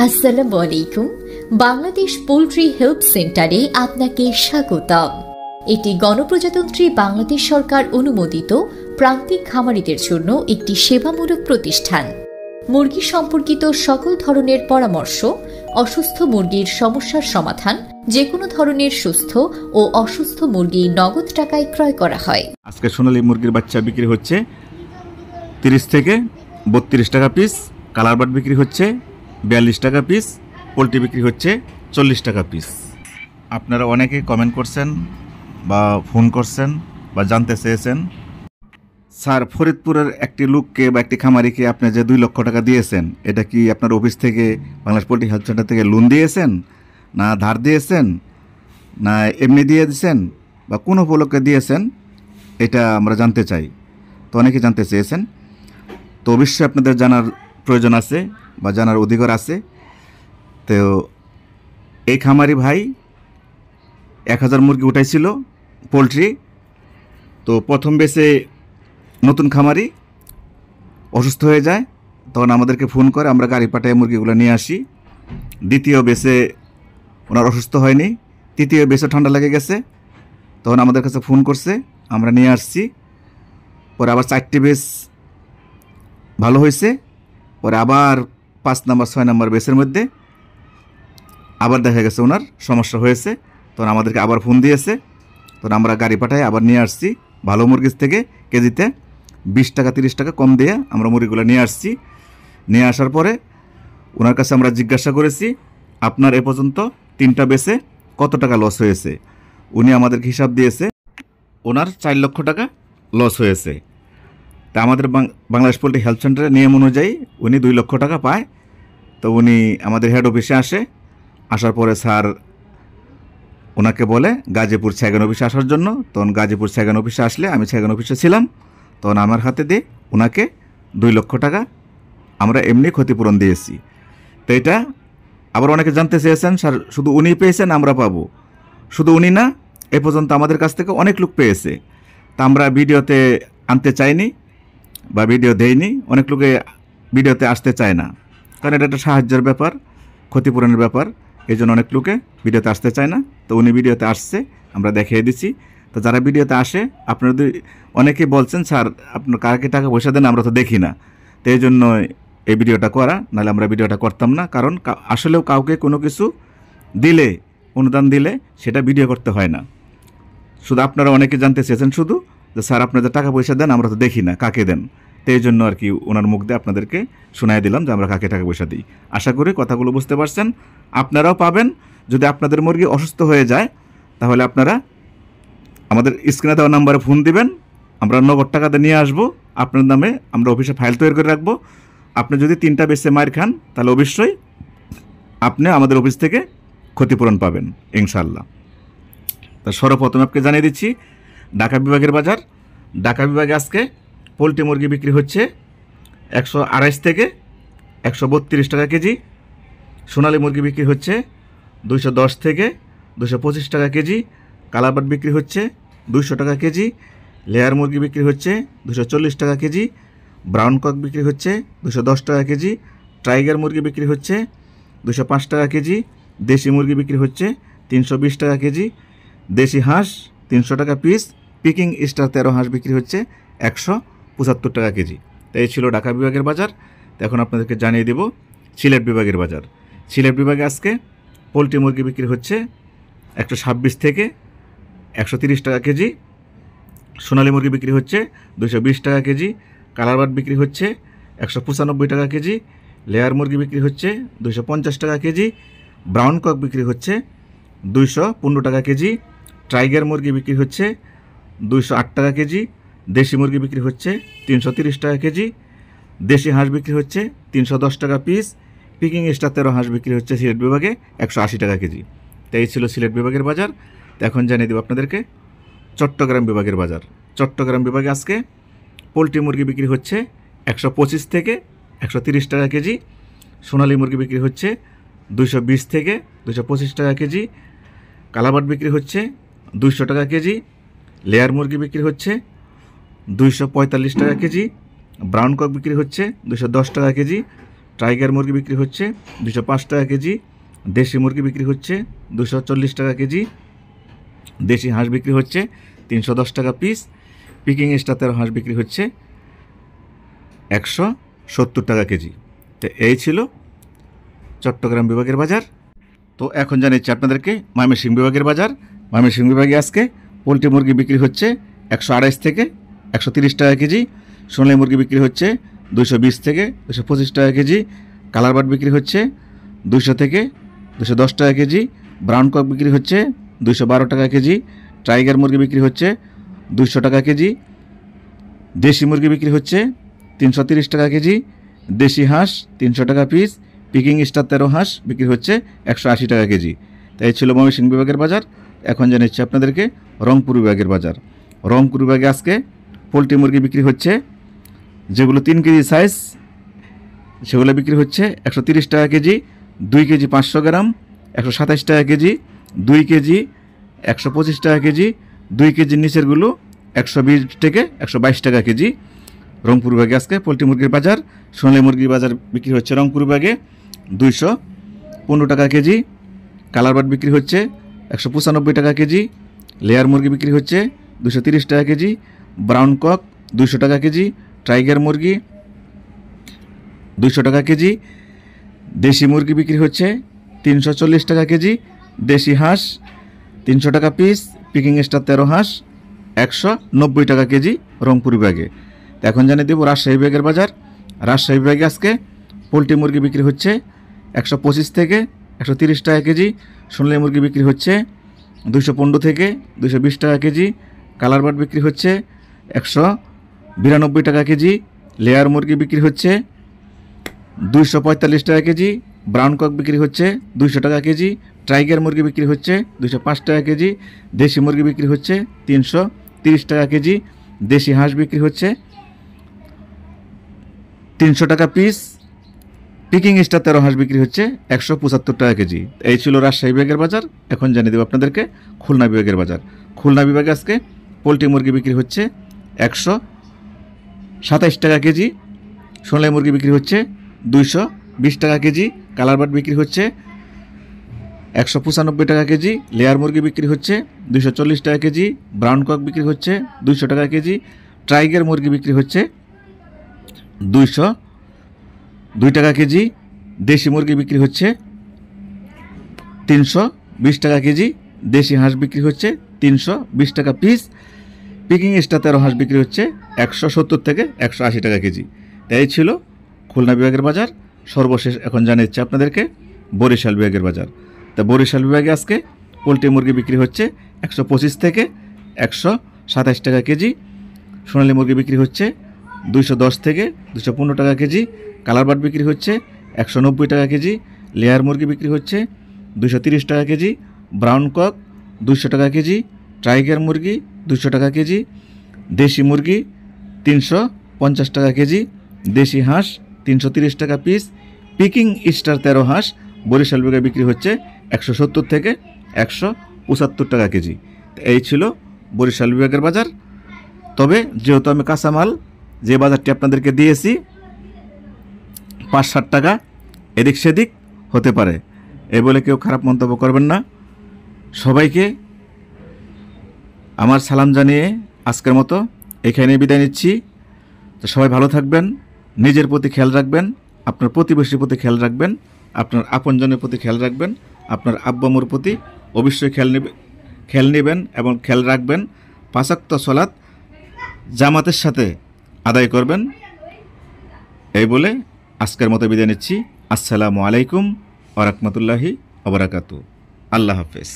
আসসালামু আলাইকুম। Bangladesh poultry help সেন্টারে আপনাকে স্বাগতম। এটি গণপ্রজাতন্ত্রী বাংলাদেশ সরকার অনুমোদিত প্রান্তিক খামারিদের জন্য একটি সেবামূলক প্রতিষ্ঠান। মুরগি সম্পর্কিত সকল ধরনের পরামর্শ, অসুস্থ মুরগির সমস্যার সমাধান, যে কোনো ধরনের সুস্থ ও অসুস্থ মুরগি নগদ টাকায় ক্রয় করা হয়। আজকে সোনালী মুরগির বাচ্চা বিক্রি হচ্ছে 30 থেকে 32 টাকা পিস, কালার বার্ড বিক্রি হচ্ছে 42 টাকা পিস, পোলট্রি বিক্রি হচ্ছে 40 টাকা পিস। আপনারা অনেকে কমেন্ট করছেন বা ফোন করছেন বা জানতে চেয়েছেন, স্যার ফরিদপুরের একটি লোককে বা একটি খামারিকে আপনি যে 2 লক্ষ টাকা দিয়েছেন, এটা কি আপনার অফিস থেকে বাংলাদেশ পোলট্রি হেলথ সেন্টার থেকে লোন দিয়েছেন, না ধার দিয়েছেন, না এমনি দিয়ে দিয়েছেন, বা কোন উপলক্ষে দিয়েছেন, এটা আমরা জানতে চাই। তো অনেকে জানতে চেয়েছেন, তো অবশ্যই আপনাদের জানার প্রয়োজন আছে বা জানার অধিকার আছে। তো এই খামারি ভাই 1000 মুরগি উঠাইছিল পোলট্রি। তো প্রথম বেসে নতুন খামারি অসুস্থ হয়ে যায়, তখন আমাদেরকে ফোন করে, আমরা গাড়ি পাঠায় মুরগিগুলো নিয়ে আসি। দ্বিতীয় বেসে ওনার অসুস্থ হয়নি, তৃতীয় বেসে ঠান্ডা লেগে গেছে, তখন আমাদের কাছে ফোন করছে, আমরা নিয়ে আসছি। পরে আবার 4টি বেস ভালো হয়েছে, পরে আবার 5 নম্বর 6 নম্বর বেসের মধ্যে আবার দেখা গেছে ওনার সমস্যা হয়েছে, তখন আমাদেরকে আবার ফোন দিয়েছে, তখন আমরা গাড়ি পাঠাই আবার নিয়ে আসছি। ভালো মুরগির থেকে কেজিতে 20 টাকা 30 টাকা কম দিয়ে আমরা মুরগিগুলো নিয়ে আসছি। নিয়ে আসার পরে ওনার কাছে আমরা জিজ্ঞাসা করেছি, আপনার এ পর্যন্ত 3টা বেসে কত টাকা লস হয়েছে। উনি আমাদেরকে হিসাব দিয়েছে, ওনার 4 লক্ষ টাকা লস হয়েছে। তা আমাদের বাংলাদেশ পোলট্রি হেলথ সেন্টারের নিয়ম অনুযায়ী উনি 2 লক্ষ টাকা পায়। তো উনি আমাদের হেড অফিসে আসে, আসার পরে স্যার ওনাকে বলে গাজীপুর ছ্যাগান অফিসে আসার জন্য। তখন গাজীপুর ছ্যাগান অফিসে আসলে, আমি ছ্যাগান অফিসে ছিলাম, তখন আমার হাতে দিয়ে ওনাকে 2 লক্ষ টাকা আমরা এমনি ক্ষতিপূরণ দিয়েছি। তো এটা আবার অনেকে জানতে চেয়েছেন, স্যার শুধু উনি পেয়েছেন আমরা পাবো? শুধু উনি না, এ পর্যন্ত আমাদের কাছ থেকে অনেক লোক পেয়েছে। তা আমরা ভিডিওতে আনতে চাইনি বা ভিডিও দেইনি, অনেক লোকে ভিডিওতে আসতে চায় না, কারণ এটা একটা সাহায্যের ব্যাপার, ক্ষতিপূরণের ব্যাপার, এই জন্য অনেক লোকে ভিডিওতে আসতে চায় না। তো উনি ভিডিওতে আসছে, আমরা দেখিয়ে দিচ্ছি। তো যারা ভিডিওতে আসে, আপনারা অনেকেই বলছেন, স্যার আপনার কাকে টাকা পয়সা দেন, আমরা তো দেখি না। তো এই জন্য এই ভিডিওটা করা, নাহলে আমরা ভিডিওটা করতাম না। কারণ আসলেও কাউকে কোনো কিছু দিলে, অনুদান দিলে সেটা ভিডিও করতে হয় না। শুধু আপনারা অনেকে জানতে চেয়েছেন শুধু যে স্যার আপনাদের টাকা পয়সা দেন, আমরা তো দেখি না কাকে দেন। তো এই জন্য আর কি ওনার মুখ দিয়ে আপনাদেরকে শোনায় দিলাম যে আমরা কাকে টাকা পয়সা দিই। আশা করি কথাগুলো বুঝতে পারছেন, আপনারাও পাবেন। যদি আপনাদের মুরগি অসুস্থ হয়ে যায়, তাহলে আপনারা আমাদের স্ক্রিনে দেওয়া নাম্বারে ফোন দিবেন, আমরা নগদ টাকাতে নিয়ে আসবো আপনার নামে। আমরা অফিসে ফাইল তৈরি করে রাখবো। আপনি যদি 3টা বেসে মার খান, তাহলে অবশ্যই আপনি আমাদের অফিস থেকে ক্ষতিপূরণ পাবেন ইনশাল্লাহ। তা সর্বপ্রথম আপনাকে জানিয়ে দিচ্ছি ঢাকা বিভাগের বাজার। ঢাকা বিভাগে আজকে পোলট্রি মুরগি বিক্রি হচ্ছে 128 থেকে 132 টাকা কেজি। সোনালী মুরগি বিক্রি হচ্ছে 210 থেকে 225 টাকা কেজি। কালার বার্ড বিক্রি হচ্ছে 200 টাকা কেজি। লেয়ার মুরগি বিক্রি হচ্ছে 240 টাকা কেজি। ব্রাউন কক বিক্রি হচ্ছে 210 টাকা কেজি। টাইগার মুরগি বিক্রি হচ্ছে 205 টাকা কেজি। দেশি মুরগি বিক্রি হচ্ছে 320 টাকা কেজি। দেশি হাঁস 300 টাকা পিস। পিকিং স্টার 13 হাঁস বিক্রি হচ্ছে 175 টাকা কেজি। তো এই ছিল ঢাকা বিভাগের বাজার। তো এখন আপনাদেরকে জানিয়ে দেব সিলেট বিভাগের বাজার। সিলেট বিভাগে আজকে পোলট্রি মুরগি বিক্রি হচ্ছে 126 থেকে 130 টাকা কেজি। সোনালী মুরগি বিক্রি হচ্ছে 220 টাকা কেজি। কালার বার্ড বিক্রি হচ্ছে 195 টাকা কেজি। লেয়ার মুরগি বিক্রি হচ্ছে 250 টাকা কেজি। ব্রাউন কক বিক্রি হচ্ছে 215 টাকা কেজি। টাইগার মুরগি বিক্রি হচ্ছে 208 টাকা কেজি। দেশি মুরগি বিক্রি হচ্ছে 330 টাকা কেজি। দেশি হাঁস বিক্রি হচ্ছে 310 টাকা পিস। পিকিং স্টার 13 হাঁস বিক্রি হচ্ছে সিলেট বিভাগে 180 টাকা কেজি। তো এই ছিল সিলেট বিভাগের বাজার। তো এখন জানিয়ে দেব আপনাদেরকে চট্টগ্রাম বিভাগের বাজার। চট্টগ্রাম বিভাগে আজকে পোলট্রি মুরগি বিক্রি হচ্ছে 125 থেকে 130 টাকা কেজি। সোনালী মুরগি বিক্রি হচ্ছে 220 থেকে 225 টাকা কেজি। কালার বার্ড বিক্রি হচ্ছে 200 টাকা কেজি। লেয়ার মুরগি বিক্রি হচ্ছে 245 টাকা কেজি। ব্রাউন কক বিক্রি হচ্ছে 210 টাকা কেজি। টাইগার মুরগি বিক্রি হচ্ছে 205 টাকা কেজি, দেশি মুরগি বিক্রি হচ্ছে 240 টাকা কেজি, দেশি হাঁস বিক্রি হচ্ছে 310 টাকা পিস, পিকিং স্টার হাঁস বিক্রি হচ্ছে 170 টাকা কেজি। তো এই ছিল চট্টগ্রাম বিভাগের বাজার। তো এখন জানাচ্ছি আপনাদেরকে ময়মনসিংহ বিভাগের বাজার। ময়মনসিংহ বিভাগে আজকে পোলট্রি মুরগি বিক্রি হচ্ছে 128 থেকে 130 টাকা কেজি, সোনালী মুরগি বিক্রি হচ্ছে 220 থেকে 225 টাকা কেজি, কালার বার্ড বিক্রি হচ্ছে 200 থেকে 210 টাকা কেজি, ব্রাউন কক বিক্রি হচ্ছে 212 টাকা কেজি, টাইগার মুরগি বিক্রি হচ্ছে 200 টাকা কেজি, দেশি মুরগি বিক্রি হচ্ছে 330 টাকা কেজি, দেশি হাঁস 300 টাকা পিস, পিকিং স্টার 13 হাঁস বিক্রি হচ্ছে 180 টাকা কেজি। তাই ছিল ময়মনসিংহ বিভাগের বাজার। এখন জানাচ্ছি আপনাদেরকে রংপুর বিভাগের বাজার। রংপুর বিভাগে আজকে পোলট্রি মুরগি বিক্রি হচ্ছে, যেগুলো 3 কেজি সাইজ সেগুলো বিক্রি হচ্ছে 130 টাকা কেজি, 2 কেজি 500 গ্রাম 127 টাকা কেজি, 2 কেজি 125 টাকা কেজি, 2 কেজির নিচেরগুলো 120 থেকে 122 টাকা কেজি। রংপুর বিভাগে আজকে পোলট্রি মুরগির বাজার। সোনালী মুরগির বাজার বিক্রি হচ্ছে রংপুর বিভাগে 215 টাকা কেজি, কালার বার্ড বিক্রি হচ্ছে 195 টাকা কেজি, লেয়ার মুরগি বিক্রি হচ্ছে 230 টাকা কেজি, ব্রাউন কক 200 টাকা কেজি, টাইগার মুরগি 200 টাকা কেজি, দেশি মুরগি বিক্রি হচ্ছে 340 টাকা কেজি, দেশি হাঁস 300 টাকা পিস, পিকিং স্টার 13 হাঁস 190 টাকা কেজি রংপুর বিভাগে। এখন জানিয়ে দেব রাজশাহী বিভাগের বাজার। রাজশাহী বিভাগে আজকে পোলট্রি মুরগি বিক্রি হচ্ছে 125 থেকে 130 টাকা কেজি, সোনালী মুরগি বিক্রি হচ্ছে 215 থেকে 220 টাকা কেজি, কালার বার্ড বিক্রি হচ্ছে 192 টাকা কেজি, লেয়ার মুরগি বিক্রি হচ্ছে 245 টাকা কেজি, ব্রাউন কক বিক্রি হচ্ছে 200 টাকা কেজি, টাইগার মুরগি বিক্রি হচ্ছে 205 টাকা কেজি, দেশি মুরগি বিক্রি হচ্ছে 330 টাকা কেজি, দেশি হাঁস বিক্রি হচ্ছে 300 টাকা পিস, পিকিং স্টার 13 হাঁস বিক্রি হচ্ছে 175 টাকা কেজি। এই ছিল রাজশাহী বিভাগের বাজার। এখন জানিয়ে দেব আপনাদেরকে খুলনা বিভাগের বাজার। খুলনা বিভাগে আজকে পোলট্রি মুরগি বিক্রি হচ্ছে 127 টাকা কেজি, সোনালী মুরগি বিক্রি হচ্ছে 220 টাকা কেজি, কালার বার্ড বিক্রি হচ্ছে 195 টাকা কেজি, লেয়ার মুরগি বিক্রি হচ্ছে 240 টাকা কেজি, ব্রাউন কক বিক্রি হচ্ছে 200 টাকা কেজি, টাইগার মুরগি বিক্রি হচ্ছে 202 টাকা কেজি, দেশি মুরগি বিক্রি হচ্ছে 320 টাকা কেজি, দেশি হাঁস বিক্রি হচ্ছে 320 টাকা পিস, পিকিং স্টার 13 হাঁস বিক্রি হচ্ছে 170 থেকে 180 টাকা কেজি। তাই ছিল খুলনা বিভাগের বাজার। সর্বশেষ এখন জানাচ্ছি আপনাদেরকে বরিশাল বিভাগের বাজার। তা বরিশাল বিভাগে আজকে পোলট্রি মুরগি বিক্রি হচ্ছে 125 থেকে 127 টাকা কেজি, সোনালী মুরগি বিক্রি হচ্ছে 210 থেকে 215 টাকা কেজি, কালার বার্ড বিক্রি হচ্ছে 190 টাকা কেজি, লেয়ার মুরগি বিক্রি হচ্ছে 230 টাকা কেজি, ব্রাউন কক 200 টাকা কেজি, টাইগার মুরগি 200 টাকা কেজি, দেশি মুরগি 350 টাকা কেজি, দেশি হাঁস 330 টাকা পিস, পিকিং স্টার 13 হাঁস বরিশাল বিভাগে বিক্রি হচ্ছে 170 থেকে 175 টাকা কেজি। এই ছিল বরিশাল বিভাগের বাজার। তবে যেহেতু আমি কাঁচামাল যে বাজারটি আপনাদেরকে দিয়েছি 5-7 টাকা এদিক সেদিক হতে পারে, এই বলে কেউ খারাপ মন্তব্য করবেন না। সবাইকে আমার সালাম জানিয়ে আজকের মতো এখানে বিদায় নিচ্ছি। তো সবাই ভালো থাকবেন, নিজের প্রতি খেয়াল রাখবেন, আপনার প্রতিবেশীর প্রতি খেয়াল রাখবেন, আপনার আপনজনের প্রতি খেয়াল রাখবেন, আপনার আব্বা-আম্মুর প্রতি অবশ্যই খেয়াল নেবেন এবং খেয়াল রাখবেন। 5 ওয়াক্ত সালাত জামাতের সাথে আদায় করবেন। এই বলে আজকের মতো বিদায় নিচ্ছি। আসসালামু আলাইকুম ওয়া রাহমাতুল্লাহি ওয়া বারাকাতুহু। আল্লাহ হাফেজ।